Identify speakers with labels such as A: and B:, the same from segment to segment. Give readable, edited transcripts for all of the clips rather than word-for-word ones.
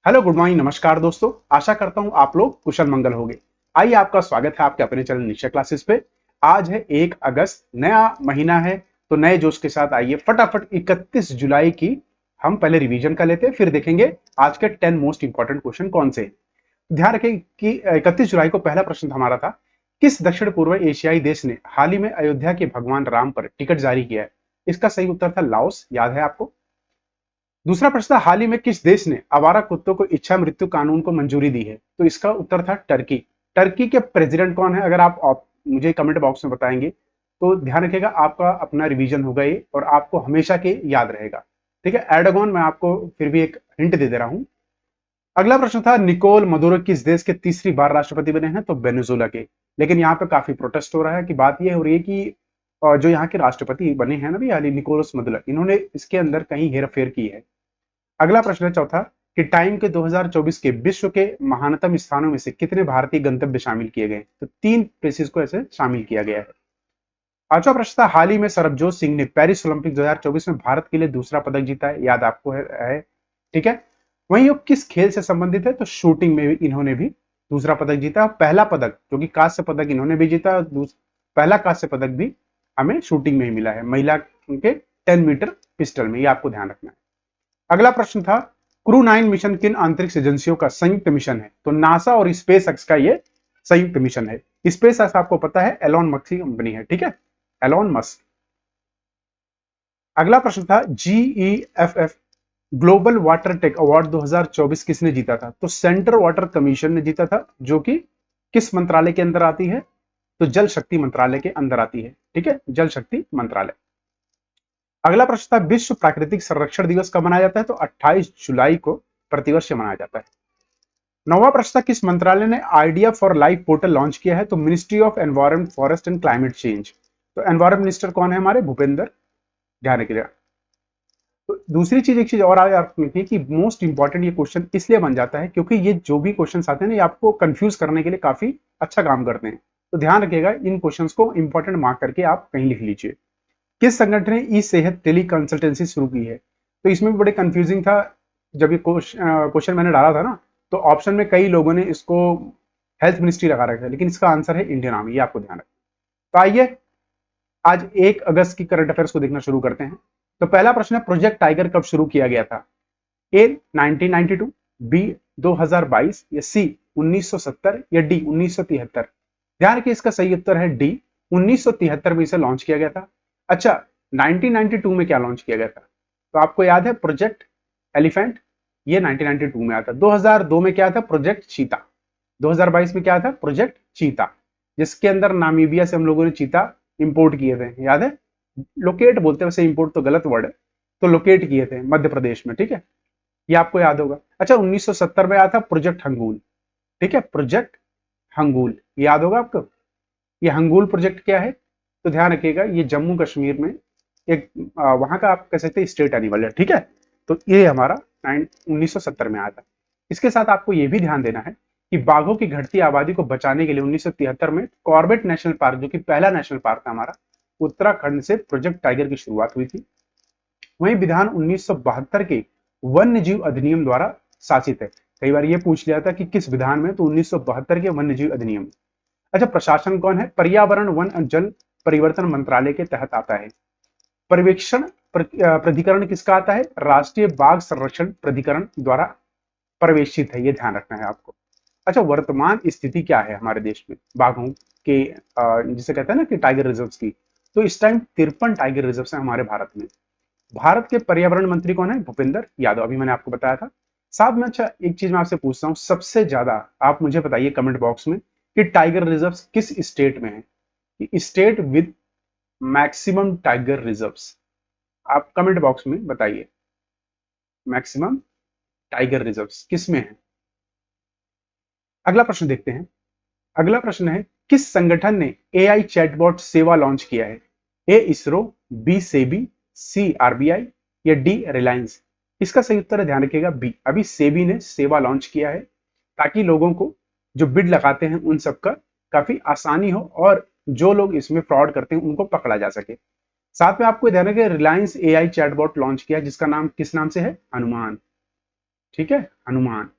A: Hello, good morning, नमस्कार दोस्तों। आशा करता हूं आप लोग कुशल मंगल होंगे। आइए, आपका स्वागत है आपके अपने चैनल निश्चय क्लासेस पे। आज है 1 अगस्त, नया महीना है, तो नए जोश के साथ आइए फटाफट 31 जुलाई की हम पहले रिवीजन कर लेते हैं, फिर देखेंगे आज के 10 मोस्ट इंपॉर्टेंट क्वेश्चन कौन से हैं। ध्यान रखें कि 31 जुलाई को पहला प्रश्न हमारा था, किस दक्षिण पूर्व एशियाई देश ने हाल ही में अयोध्या के भगवान राम पर टिकट जारी किया है? इसका सही उत्तर था लाओस। याद है आपको? दूसरा प्रश्न था, हाल ही में किस देश ने आवारा कुत्तों को इच्छा मृत्यु कानून को मंजूरी दी है? तो इसका उत्तर था टर्की। टर्की के प्रेसिडेंट कौन है? अगर आप मुझे कमेंट बॉक्स में बताएंगे तो ध्यान रखिएगा, आपका अपना रिवीजन होगा ये और आपको हमेशा के याद रहेगा। ठीक है, एर्डोगन, मैं आपको फिर भी एक हिंट दे दे रहा हूं। अगला प्रश्न था, निकोल मदुरो किस देश के तीसरी बार राष्ट्रपति बने हैं? तो वेनेजुएला के। लेकिन यहाँ पे काफी प्रोटेस्ट हो रहा है कि बात यह हो रही है कि जो यहाँ के राष्ट्रपति बने हैं ना भी, हाल ही निकोलस मदुरो, इन्होंने इसके अंदर कहीं हेरफेर की है। अगला प्रश्न है चौथा, कि टाइम के 2024 के विश्व के महानतम स्थानों में से कितने भारतीय गंतव्य शामिल किए गए? तो 3 प्लेसेस को ऐसे शामिल किया गया है। पांचवा प्रश्न था, हाल ही में सरबजोत सिंह ने पेरिस ओलंपिक 2024 में भारत के लिए दूसरा पदक जीता है। याद आपको है। ठीक है, वहीं वो किस खेल से संबंधित है? तो शूटिंग में भी इन्होंने भी दूसरा पदक जीता। पहला पदक जो कि कांस्य पदक इन्होंने भी जीता, पहला कांस्य पदक भी हमें शूटिंग में ही मिला है, महिला के 10 मीटर पिस्टल में। ये आपको ध्यान रखना है। अगला प्रश्न था, क्रू 9 मिशन किन अंतरिक्ष एजेंसियों का संयुक्त मिशन है? तो नासा और स्पेस एक्स का ये संयुक्त मिशन है। स्पेस एक्स आपको पता है एलोन मस्क की कंपनी है। ठीक है, एलोन मस्क। अगला प्रश्न था, GEFF global water tech award 2024 किसने जीता था? तो सेंट्रल वाटर कमीशन ने जीता था, जो कि किस मंत्रालय के अंदर आती है? तो जल शक्ति मंत्रालय के अंदर आती है। ठीक है, जल शक्ति मंत्रालय। अगला प्रश्न था, विश्व प्राकृतिक संरक्षण दिवस कब मनाया जाता है? तो 28 जुलाई को प्रतिवर्ष मनाया जाता है। नौवां प्रश्न था, किस मंत्रालय ने idea for life portal launch किया है? तो ministry of environment, forest and climate change. तो एनवायरमेंट मिनिस्टर कौन है? हमारे भूपेंद्र। ध्यान रखिएगा। तो दूसरी चीज, एक चीज और आप लिखिए कि मोस्ट इंपॉर्टेंट ये क्वेश्चन इसलिए बन जाता है क्योंकि ये जो भी क्वेश्चन आते हैं ना, ये आपको कंफ्यूज करने के लिए काफी अच्छा काम करते हैं। तो ध्यान रखिएगा, इन क्वेश्चंस को इंपॉर्टेंट मार्क करके आप कहीं लिख लीजिए। किस संगठन ने ई सेहत टेली कंसल्टेंसी शुरू की है? तो इसमें भी बड़े कंफ्यूजिंग था। जब ये क्वेश्चन मैंने डाला था ना, तो ऑप्शन में कई लोगों ने इसको हेल्थ मिनिस्ट्री लगा रखा है, लेकिन इसका आंसर है इंडियन आर्मी। ये आपको ध्यान रखना। तो आइए आज 1 अगस्त की करंट अफेयर्स को देखना शुरू करते हैं। तो पहला प्रश्न है, प्रोजेक्ट टाइगर कब शुरू किया गया था? ए 1992, बी 2022, या सी 1970, या डी 1973? ध्यान रखिए, इसका सही उत्तर है डी, 1973 में इसे लॉन्च किया गया था। अच्छा, 1992 में क्या लॉन्च किया गया था? तो आपको याद है प्रोजेक्ट एलिफेंट, ये 1992 में आया था। 2002 में क्या था? प्रोजेक्ट चीता। 2022 में क्या था? प्रोजेक्ट चीता, जिसके अंदर नामीबिया से हम लोगों ने चीता इंपोर्ट किए थे। याद है, लोकेट बोलते हैं, वैसे इंपोर्ट तो गलत वर्ड है, तो लोकेट किए थे मध्य प्रदेश में। ठीक है, ये आपको याद होगा। अच्छा, 1970 में आया था प्रोजेक्ट हंगूल। ठीक है, प्रोजेक्ट हंगूल, याद होगा आपको। ये हंगूल प्रोजेक्ट क्या है? तो ध्यान रखिएगा, ये जम्मू कश्मीर में एक वहां का आप कह सकते हैं स्टेट एनिमल है। ठीक है, तो ये हमारा 1970 में आया था। इसके साथ आपको ये भी ध्यान देना है कि बाघों की घटती आबादी को बचाने के लिए 1973 में कॉर्बेट नेशनल पार्क, जो कि पहला नेशनल पार्क था हमारा, उत्तराखंड से प्रोजेक्ट टाइगर की शुरुआत हुई थी। वहीं विधान 1972 के वन्य जीव अधिनियम द्वारा शासित है। कई बार ये पूछ लिया था कि किस विधान में, तो 1972 के वन्य जीव अधिनियम। अच्छा, प्रशासन कौन है? पर्यावरण, वन और जल परिवर्तन मंत्रालय के तहत आता है। पर्यवेक्षण प्राधिकरण किसका आता है? राष्ट्रीय बाघ संरक्षण प्राधिकरण द्वारा पर्यवेक्षित है। ये ध्यान रखना है आपको। अच्छा, वर्तमान स्थिति क्या है हमारे देश में बाघों के, जिसे कहते हैं ना कि टाइगर रिजर्व की? तो इस टाइम 53 टाइगर रिजर्व है हमारे भारत में। भारत के पर्यावरण मंत्री कौन है? भूपेंद्र यादव, अभी मैंने आपको बताया था। साथ में अच्छा, एक चीज मैं आपसे पूछता हूँ, सबसे ज्यादा आप मुझे बताइए कमेंट बॉक्स में कि टाइगर रिजर्व किस स्टेट में है? State with maximum tiger reserves, आप कमेंट बॉक्स में बताइए, मैक्सिमम टाइगर रिजर्व्स किस में है? अगला प्रश्न देखते हैं। अगला प्रश्न है, किस संगठन ने एआई चैटबॉट सेवा लॉन्च किया है? ए इसरो, बी सेबी, सी आरबीआई, या डी रिलायंस? इसका सही उत्तर है, ध्यान रखिएगा, बी। अभी सेबी ने सेवा लॉन्च किया है ताकि लोगों को जो बिड लगाते हैं उन सबका काफी आसानी हो और जो लोग इसमें फ्रॉड करते हैं उनको पकड़ा जा सके। साथ में आपको ध्यान रखिए, रिलायंस एआई चैटबॉट लॉन्च किया है, जिसका नाम किस नाम से है? हनुमान। ठीक है, हनुमान।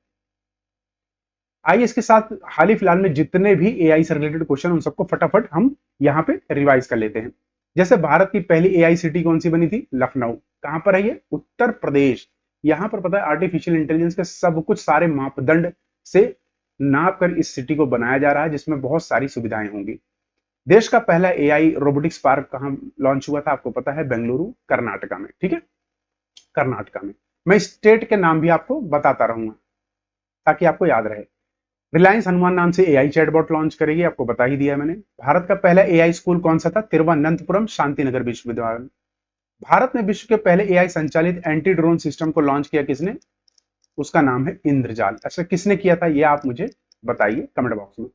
A: आइए इसके साथ हाल ही फिलहाल में जितने भी एआई से रिलेटेड क्वेश्चन उन सबको फटाफट हम यहाँ पे रिवाइज कर लेते हैं। जैसे भारत की पहली एआई सिटी कौन सी बनी थी? लखनऊ। कहां पर है ये? उत्तर प्रदेश। यहां पर पता है आर्टिफिशियल इंटेलिजेंस के सब कुछ सारे मापदंड से नाप कर इस सिटी को बनाया जा रहा है, जिसमें बहुत सारी सुविधाएं होंगी। देश का पहला एआई रोबोटिक्स पार्क कहां लॉन्च हुआ था? आपको पता है, बेंगलुरु, कर्नाटका में। ठीक है, कर्नाटका में। मैं स्टेट के नाम भी आपको बताता रहूंगा ताकि आपको याद रहे। रिलायंस हनुमान नाम से एआई चैटबॉट लॉन्च करेगी, आपको बता ही दिया मैंने। भारत का पहला एआई स्कूल कौन सा था? तिरुवनंतपुरम शांतिनगर विश्वविद्यालय। भारत में विश्व के पहले एआई संचालित एंटी ड्रोन सिस्टम को लॉन्च किया किसने? उसका नाम है इंद्रजाल। अच्छा, किसने किया था ये आप मुझे बताइए कमेंट बॉक्स में।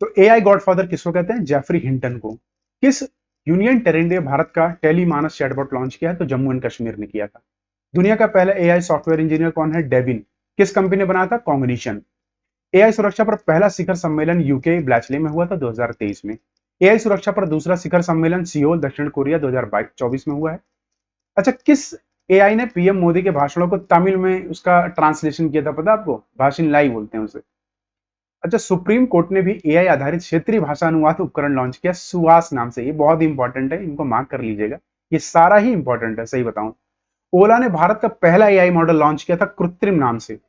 A: तो एआई गॉडफादर किसको कहते हैं? जेफरी हिंटन को। किस यूनियन टेरिटरी भारत का टेलीमानस चैटबॉट लॉन्च किया है? तो जम्मू एंड कश्मीर ने किया था। दुनिया का पहला एआई सॉफ्टवेयर इंजीनियर कौन है? डेविन। किस कंपनी ने बनाया था? कॉग्निशन। एआई सुरक्षा पर पहला शिखर सम्मेलन यूके ब्लैचले में हुआ था 2023 में। एआई सुरक्षा पर दूसरा शिखर सम्मेलन सियोल दक्षिण कोरिया 2024 में हुआ है। अच्छा, किस एआई ने पीएम मोदी के भाषणों को तमिल में उसका ट्रांसलेशन किया था? पता आपको? भाषण लाई बोलते हैं उसे। अच्छा, सुप्रीम कोर्ट ने भी एआई आधारित क्षेत्रीय भाषा अनुवाद उपकरण लॉन्च किया सुहास नाम से। ये बहुत इंपॉर्टेंट है, इनको मार्क कर लीजिएगा, ये सारा ही इंपॉर्टेंट है। सही बताऊं, ओला ने भारत का पहला एआई मॉडल लॉन्च किया था कृत्रिम नाम से।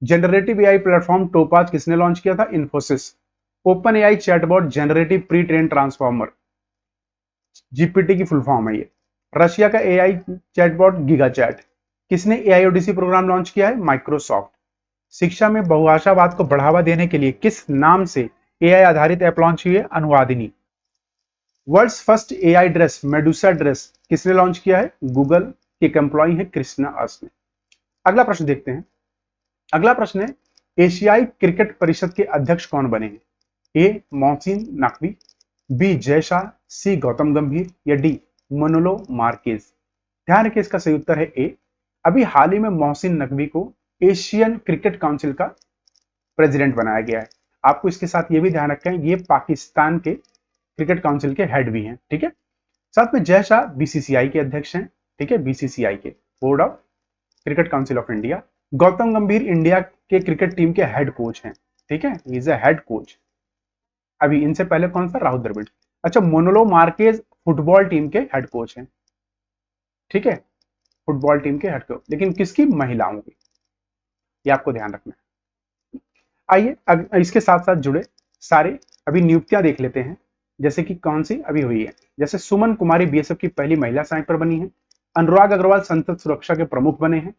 A: जनरेटिव एआई प्लेटफॉर्म टोपाज किसने लॉन्च किया था? Infosys. Open AI chatbot generative pre train transformer, GPT की फुल फॉर्म है ये। रशिया का एआई चैटबॉट गीगा चैट। किसने एआईओडीसी प्रोग्राम लॉन्च किया है? माइक्रोसॉफ्ट। शिक्षा में बहुभाषावाद को बढ़ावा देने के लिए किस नाम से एआई आधारित ऐप लॉन्च हुई है? Anuvadini. World's first AI dress Medusa dress किसने लॉन्च किया है? गूगल के एक एम्प्लॉई है कृष्णा अस ने। अगला प्रश्न देखते हैं। अगला प्रश्न है, एशियाई क्रिकेट परिषद के अध्यक्ष कौन बने हैं? ए मोहसिन नकवी, बी जय शाह, सी गौतम गंभीर या डी मनोलो मार्केज। ध्यान रखिए, इसका सही उत्तर है ए। अभी हाल ही में मोहसिन नकवी को एशियन क्रिकेट काउंसिल का प्रेसिडेंट बनाया गया है। आपको इसके साथ ये भी ध्यान रखें, ये पाकिस्तान के क्रिकेट काउंसिल के हेड भी हैं। ठीक है, साथ में जय शाह बीसीसीआई के अध्यक्ष हैं। ठीक है, बीसीसीआई के board of cricket council of India. Gautam गंभीर इंडिया के क्रिकेट टीम के हेड कोच हैं। ठीक है, इज अ हेड कोच। अभी इनसे पहले कौन सा? राहुल द्रविड़। अच्छा, मोनोलो मार्केज फुटबॉल टीम के हेड कोच हैं। ठीक है, फुटबॉल टीम के हेड कोच, लेकिन किसकी? महिलाओं की। ये आपको ध्यान रखना है। आइए इसके साथ साथ जुड़े सारे अभी नियुक्तियां देख लेते हैं, जैसे कि कौन सी अभी हुई है। जैसे सुमन कुमारी बीएसएफ की पहली महिला स्नाइपर बनी है। अनुराग अग्रवाल संसद सुरक्षा के प्रमुख बने हैं।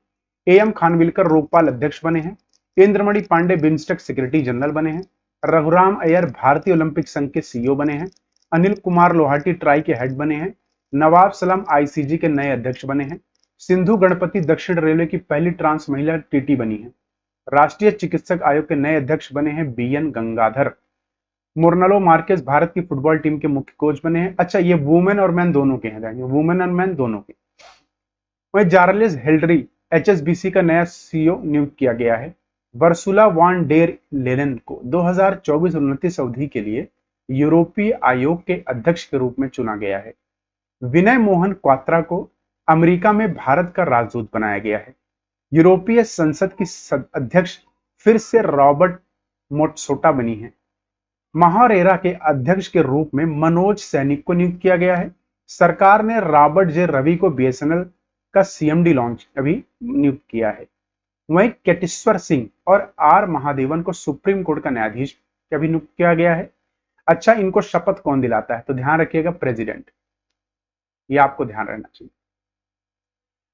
A: एएम खानविलकर लोकपाल अध्यक्ष बने हैं। Indramani Pandey BIMSTEC secretary general बने हैं। रघुराम अय्यर भारतीय ओलंपिक संघ के सीईओ बने हैं। अनिल कुमार लोहाटी ट्राई के हेड बने हैं। नवाब सलाम आईसीजी के नए अध्यक्ष बने हैं। सिंधु गणपति दक्षिण रेलवे की पहली ट्रांस महिला टीटी बनी है। राष्ट्रीय चिकित्सक आयोग के नए अध्यक्ष बने हैं बीएन गंगाधर। मोर्नलो मार्केज भारत की फुटबॉल टीम के मुख्य कोच बने हैं। अच्छा, ये वुमेन और मैन दोनों के हैं, वुमेन और मैन दोनों के। वहीं जार्लिस हेल्ड्री एचएसबीसी का नया सीईओ नियुक्त किया गया है। वर्सुला वॉन डेर लेनेन को 2024-29 अवधि के लिए यूरोपीय आयोग के अध्यक्ष के रूप में चुना गया है। विनय मोहन क्वात्रा को अमेरिका में भारत का राजदूत बनाया गया है। यूरोपीय संसद की अध्यक्ष फिर से रॉबर्ट मोटसोटा बनी है। महारेरा के अध्यक्ष के रूप में मनोज सैनिक को नियुक्त किया गया है। सरकार ने रॉबर्ट जे रवि को बीएसएनएल का सीएमडी लॉन्च अभी नियुक्त किया है। वहीं केटेश्वर सिंह और आर महादेवन को सुप्रीम कोर्ट का न्यायाधीश अभी नियुक्त किया गया है। अच्छा, इनको शपथ कौन दिलाता है? तो ध्यान रखिएगा, प्रेसिडेंट। ये आपको ध्यान रहना चाहिए।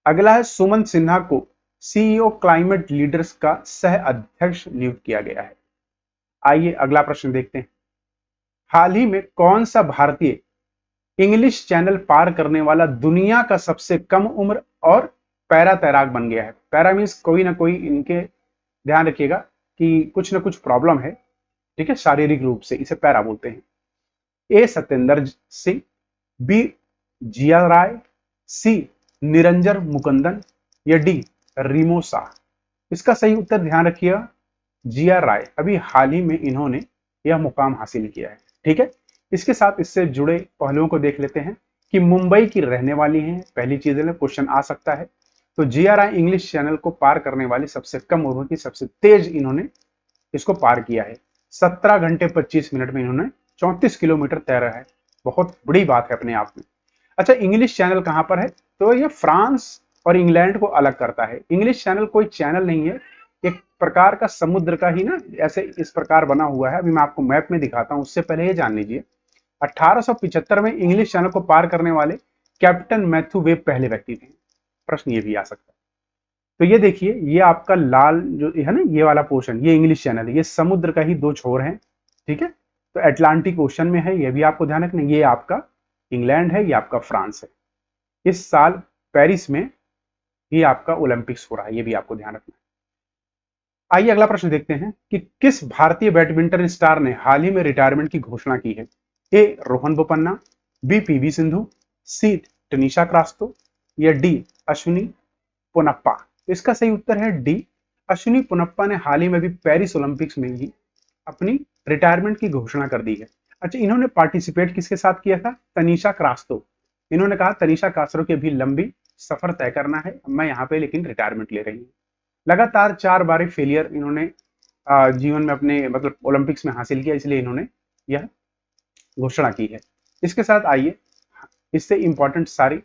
A: अगला है, सुमन सिन्हा को सीईओ क्लाइमेट लीडर्स का सह अध्यक्ष नियुक्त किया गया है। आइए अगला प्रश्न देखते हैं। हाल ही में कौन सा भारतीय इंग्लिश चैनल पार करने वाला दुनिया का सबसे कम उम्र और पैरा तैराक बन गया है? पैरा मीन्स कोई ना कोई, इनके ध्यान रखिएगा कि कुछ ना कुछ प्रॉब्लम है। ठीक है, शारीरिक रूप से, इसे पैरा बोलते हैं। ए सत्येंद्र सिंह, बी जिया राय, सी निरंजन मुकुंदन या डी रीमो शाह। इसका सही उत्तर ध्यान रखिएगा, जिया राय। अभी हाल ही में इन्होंने यह मुकाम हासिल किया है। ठीक है, इसके साथ इससे जुड़े पहलुओं को देख लेते हैं कि मुंबई की रहने वाली हैं। पहली चीज है, क्वेश्चन आ सकता है। तो GRI इंग्लिश चैनल को पार करने वाली सबसे कम उम्र की सबसे तेज इन्होंने इसको पार किया है। 17 घंटे 25 मिनट में इन्होंने 34 किलोमीटर तैरा है। बहुत बड़ी बात है अपने आप में। अच्छा, इंग्लिश चैनल कहां पर है? तो ये फ्रांस और इंग्लैंड को अलग करता है। इंग्लिश चैनल कोई चैनल नहीं है, एक प्रकार का समुद्र का ही ना ऐसे इस प्रकार बना हुआ है। अभी मैं आपको मैप में दिखाता हूं, उससे पहले ये जान लीजिए 1875 में इंग्लिश चैनल को पार करने वाले कैप्टन मैथ्यू वेब पहले व्यक्ति थे। प्रश्न ये भी आ सकता है। तो ये देखिए, ये आपका लाल जो है ना, ये वाला पोर्शन, ये इंग्लिश चैनल है। ये समुद्र का ही दो छोर है, ठीक है। तो अटलांटिक ओशन में है, ये भी आपको ध्यान रखना। ये आपका इंग्लैंड है, ये आपका फ्रांस है। इस साल पेरिस में ये आपका ओलंपिक्स हो रहा है, ये भी आपको ध्यान रखना है। आइए अगला प्रश्न देखते हैं कि किस भारतीय बैडमिंटन स्टार ने हाल ही में रिटायरमेंट की घोषणा की है? ए रोहन बोपन्ना, बी पीवी सिंधु, सी टनीशा क्रास्तो या डी अश्विनी पोनप्पा। इसका सही उत्तर है डी अश्विनी पोनप्पा ने हाल ही में भी पेरिस ओलंपिक्स में ही अपनी रिटायरमेंट की घोषणा कर दी है। अच्छा, इन्होंने पार्टिसिपेट किसके साथ किया था? तनीषा क्रास्तो। इन्होंने कहा तनीषा क्रास्तो की भी लंबी सफर तय करना है, मैं यहाँ पे लेकिन रिटायरमेंट ले रही हूँ। लगातार 4 बार फेलियर इन्होंने जीवन में अपने मतलब ओलंपिक्स में हासिल किया, इसलिए इन्होंने यह घोषणा की है। इसके साथ आइए इससे इंपॉर्टेंट सारी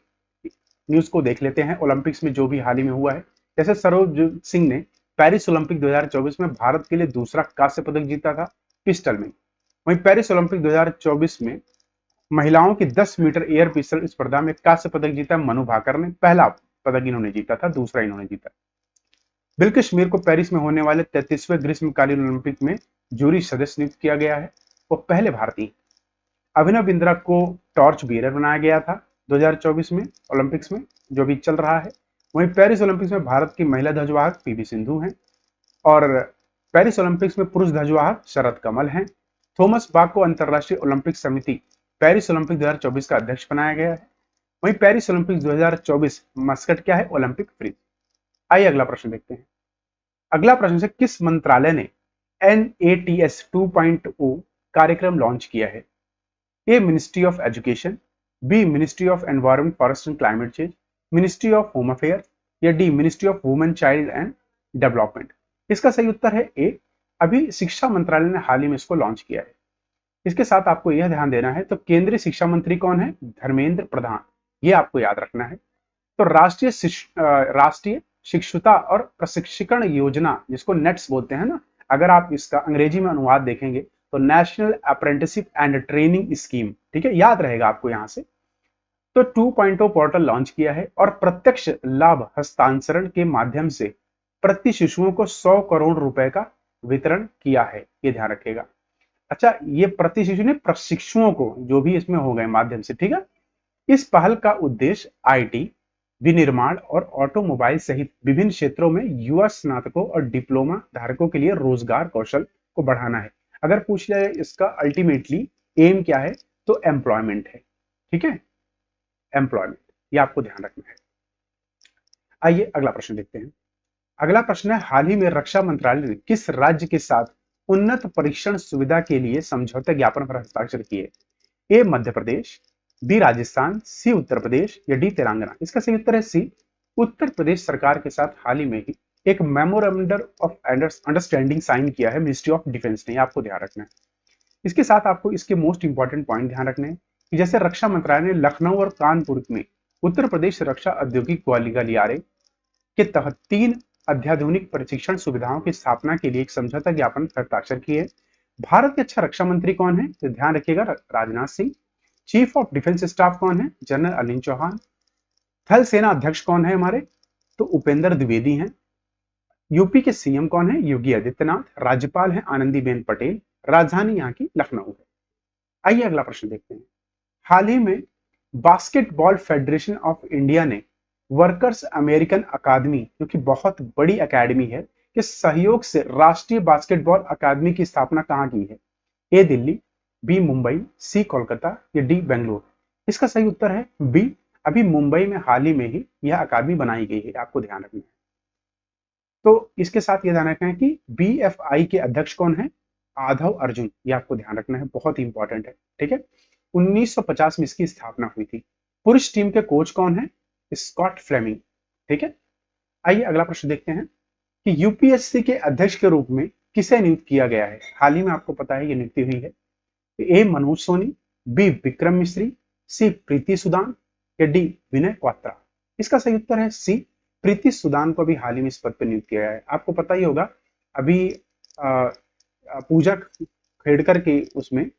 A: न्यूज को देख लेते हैं ओलंपिक्स में जो भी हाल ही में हुआ है। जैसे सरोज सिंह ने पेरिस ओलंपिक 2024 में भारत के लिए दूसरा कांस्य पदक जीता था पिस्टल में। वहीं पेरिस ओलंपिक 2024 में महिलाओं की 10 मीटर एयर पिस्टल स्पर्धा में कांस्य पदक जीता मनु भाकर ने। पहला पदक इन्होंने जीता था, दूसरा इन्होंने जीता। बिल्किश मीर को पेरिस में होने वाले 33वें ग्रीष्मकालीन ओलंपिक में जूरी सदस्य नियुक्त किया गया है, वो पहले भारतीय। अभिनव बिंद्रा को टॉर्च बियरर बनाया गया था 2024 में ओलंपिक्स में, जो भी चल रहा है। वहीं पेरिस ओलंपिक्स में भारत की महिला ध्वजवाहक पीवी सिंधु हैं और पेरिस ओलंपिक्स में पुरुष ध्वजवाहक शरद कमल हैं। थॉमस बाक को अंतरराष्ट्रीय ओलंपिक समिति पेरिस ओलंपिक 2024 का अध्यक्ष बनाया गया है। वहीं पेरिस ओलंपिक 2024 मस्कट क्या है? Olympic Phryge. आइए अगला प्रश्न देखते हैं। अगला प्रश्न से किस मंत्रालय ने NATS 2.0 कार्यक्रम लॉन्च किया है? A ministry of education, B ministry of environment forest and climate change, ministry of home affair या D ministry of women child and development. इसका सही उत्तर है ए। अभी शिक्षा मंत्रालय ने हाल ही में इसको लॉन्च किया है। इसके साथ आपको यह ध्यान देना है, तो केंद्रीय शिक्षा मंत्री कौन है? धर्मेंद्र प्रधान। ये आपको याद रखना है। तो राष्ट्रीय शिक्षुता और प्रशिक्षण योजना, जिसको नेट्स बोलते हैं ना, अगर आप इसका अंग्रेजी में अनुवाद देखेंगे तो national apprenticeship and training scheme, ठीक है, याद रहेगा आपको यहां से। तो 2.0 पोर्टल लॉन्च किया है और प्रत्यक्ष लाभ हस्तांतरण के माध्यम से प्रति शिशुओं को 100 करोड़ रुपए का वितरण किया है, ये ध्यान रखिएगा। अच्छा, ये प्रति शिशु ने प्रशिक्षुओं को जो भी इसमें हो गए माध्यम से, ठीक है। इस पहल का उद्देश्य IT, विनिर्माण और ऑटोमोबाइल सहित विभिन्न क्षेत्रों में युवा स्नातकों और डिप्लोमा धारकों के लिए रोजगार कौशल को बढ़ाना है। अगर पूछ लिया इसका अल्टीमेटली एम क्या है, तो एम्प्लॉयमेंट है, ठीक है, एम्प्लॉयमेंट, ये आपको ध्यान रखना है। आइए अगला प्रश्न देखते हैं। अगला प्रश्न है, हाल ही में रक्षा मंत्रालय ने किस राज्य के साथ उन्नत परीक्षण सुविधा के लिए समझौता ज्ञापन पर हस्ताक्षर किए? ए मध्य प्रदेश, बी राजस्थान, सी उत्तर प्रदेश या डी तेलंगाना। इसका सही उत्तर है सी। उत्तर प्रदेश सरकार के साथ हाल ही में ही एक मेमोरेंडम ऑफ अंडरस्टैंडिंग साइन किया है मिनिस्ट्री ऑफ डिफेंस ने, आपको ध्यान रखना है। इसके साथ आपको इसके मोस्ट इंपॉर्टेंट पॉइंट ध्यान रखने हैं कि जैसे रक्षा मंत्रालय ने लखनऊ और कानपुर में उत्तर प्रदेश रक्षा औद्योगिक गलियारे के तहत 3 अत्याधुनिक प्रशिक्षण सुविधाओं की स्थापना के लिए एक समझौता ज्ञापन पर हस्ताक्षर किए। भारत के अच्छा रक्षा मंत्री कौन है? तो ध्यान रखिएगा, Rajnath Singh. Chief of defence staff कौन है? जनरल अनिल चौहान। थल सेना अध्यक्ष कौन है हमारे? तो उपेंद्र द्विवेदी हैं। यूपी के सीएम कौन है? योगी आदित्यनाथ। राज्यपाल है आनंदीबेन पटेल। राजधानी यहाँ की लखनऊ है। आइए अगला प्रश्न देखते हैं। हाल ही में बास्केटबॉल फेडरेशन ऑफ इंडिया ने वर्कर्स अमेरिकन अकादमी, जो कि बहुत बड़ी अकादमी है, के सहयोग से राष्ट्रीय बास्केटबॉल अकादमी की स्थापना कहाँ की है? ए दिल्ली, बी मुंबई, सी कोलकाता या डी बेंगलुरु। इसका सही उत्तर है बी। अभी मुंबई में हाल ही में ही यह अकादमी बनाई गई है, आपको ध्यान रखना है। तो इसके साथ यह ध्यान रखना है कि BFI के अध्यक्ष कौन है? आधव अर्जुन, ये आपको ध्यान रखना है, बहुत इंपॉर्टेंट है, ठीक है। 1950 में इसकी स्थापना हुई थी। पुरुष टीम के कोच कौन है? स्कॉट फ्लेमिंग, ठीक है। आइए अगला प्रश्न देखते हैं कि यूपीएससी के अध्यक्ष के रूप में किसे नियुक्त किया गया है। हाल ही में आपको पता है ये नियुक्ति हुई है। ए मनोज सोनी, बी विक्रम मिश्री, सी प्रीति सुदान या डी विनय क्वात्रा। इसका सही उत्तर है सी प्रीति सुदान को भी हाल ही में इस पद पर नियुक्त किया गया है। आपको पता ही होगा अभी पूजा खेड़कर के उसमें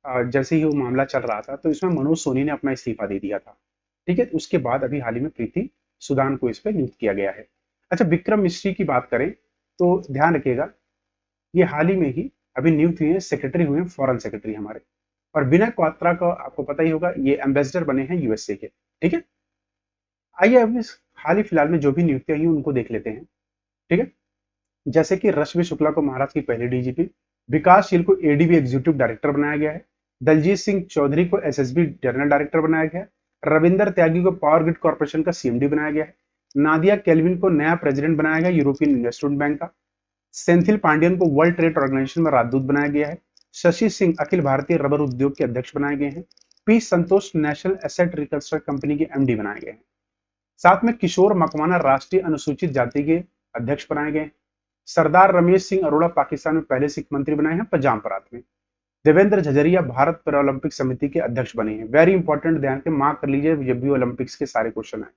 A: जैसे ही वो मामला चल रहा था तो इसमें मनोज सोनी ने अपना इस्तीफा दे दिया था। ठीक है, उसके बाद अभी हाल ही में प्रीति सुदान को इस पर नियुक्त किया गया है। अच्छा, विक्रम मिश्री की बात करें तो ध्यान रखिएगा ये हाल ही में ही अभी नियुक्त हुए हैं, सेक्रेटरी हुए हैं, फॉरेन सेक्रेटरी हमारे। और विनय क्वात्रा का आपको पता ही होगा ये एम्बेसडर बने हैं यूएसए के। ठीक है, आइए अभी हाल ही फिलहाल में जो भी नियुक्तियां हुई उनको देख लेते हैं। ठीक है, जैसे कि रश्मि शुक्ला को महाराष्ट्र की पहली डीजीपी, विकासशील को एडीबी एग्जीक्यूटिव डायरेक्टर बनाया गया है, दलजीत सिंह चौधरी को एसएसबी जनरल डायरेक्टर बनाया गया है, रविंदर त्यागी को पावर ग्रिड कॉर्पोरेशन का सीएमडी बनाया गया है, नादिया केल्विन को नया प्रेसिडेंट बनाया गया यूरोपियन इन्वेस्टमेंट बैंक का, सेंथिल पांडियन को वर्ल्ड ट्रेड ऑर्गेनाइजेशन में राजदूत बनाया गया है, शशि सिंह अखिल भारतीय रबर उद्योग के अध्यक्ष बनाए गए हैं, पी संतोष नेशनल एसेट रिकंस्ट्रक्ट कंपनी के एमडी बनाए गए हैं। साथ में किशोर मकवाना राष्ट्रीय अनुसूचित जाति के अध्यक्ष बनाए गए। सरदार रमेश सिंह अरोड़ा पाकिस्तान में पहले सिख मंत्री बनाए हैं पंजाब प्रांत में। देवेंद्र झझरिया भारत पैरालंपिक समिति के अध्यक्ष बने हैं। वेरी इंपॉर्टेंट, ध्यान के मार्क कर लीजिए जब भी ओलंपिक्स के सारे क्वेश्चन आए।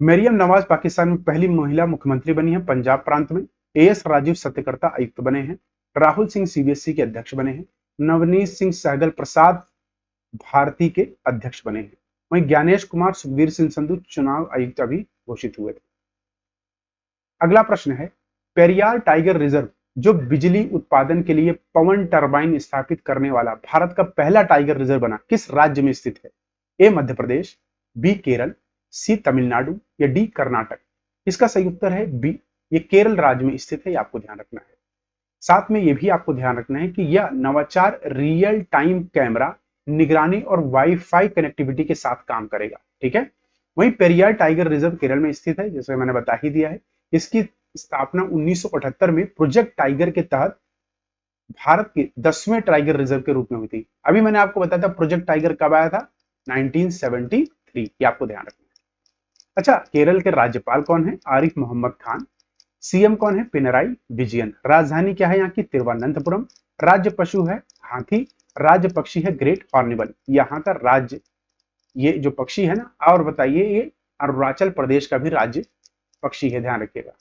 A: मरियम नवाज पाकिस्तान में पहली महिला मुख्यमंत्री बनी है पंजाब प्रांत में। एएस राजीव सत्यकर्ता आयुक्त बने हैं। राहुल सिंह सीबीएसई के अध्यक्ष बने हैं। नवनीत सिंह सहगल प्रसाद भारती के अध्यक्ष बने हैं। वहीं ज्ञानेश कुमार सुखबीर सिंह संधू चुनाव आयुक्त अभी घोषित हुए थे। अगला प्रश्न है, पेरियार टाइगर रिजर्व जो बिजली उत्पादन के लिए पवन टरबाइन स्थापित करने वाला भारत का पहला टाइगर रिजर्व बना, किस राज्य में स्थित है? ए मध्य प्रदेश, बी केरल, सी तमिलनाडु या डी कर्नाटक। इसका सही उत्तर है बी, ये केरल राज्य में स्थित है, ये आपको ध्यान रखना है। साथ में ये भी आपको ध्यान रखना है कि यह नवाचार रियल टाइम कैमरा निगरानी और वाईफाई कनेक्टिविटी के साथ काम करेगा। ठीक है, वहीं पेरियार टाइगर रिजर्व केरल में स्थित है, जैसे मैंने बता ही दिया है। इसकी स्थापना 1978 में प्रोजेक्ट टाइगर के तहत भारत के 10वें टाइगर रिजर्व के रूप में हुई थी। अभी मैंने आपको बताया था प्रोजेक्ट टाइगर कब आया था, 1973, ये आपको ध्यान रखना है। अच्छा, केरल के राज्यपाल कौन है? आरिफ मोहम्मद खान। सीएम कौन है? पिनराई विजयन। राजधानी क्या है यहाँ की? तिरुवनंतपुरम। राज्य पशु है हाथी। राज्य पक्षी है ग्रेट हॉर्निबल। यहाँ का राज्य ये जो पक्षी है ना, और बताइए ये अरुणाचल प्रदेश का भी राज्य पक्षी है, ध्यान रखिएगा।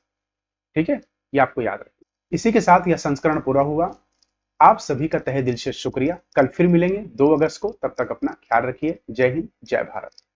A: ठीक है, ये आपको याद रखिए। इसी के साथ यह संस्करण पूरा हुआ। आप सभी का तहे दिल से शुक्रिया। कल फिर मिलेंगे 2 अगस्त को, तब तक अपना ख्याल रखिए। जय हिंद, जय भारत।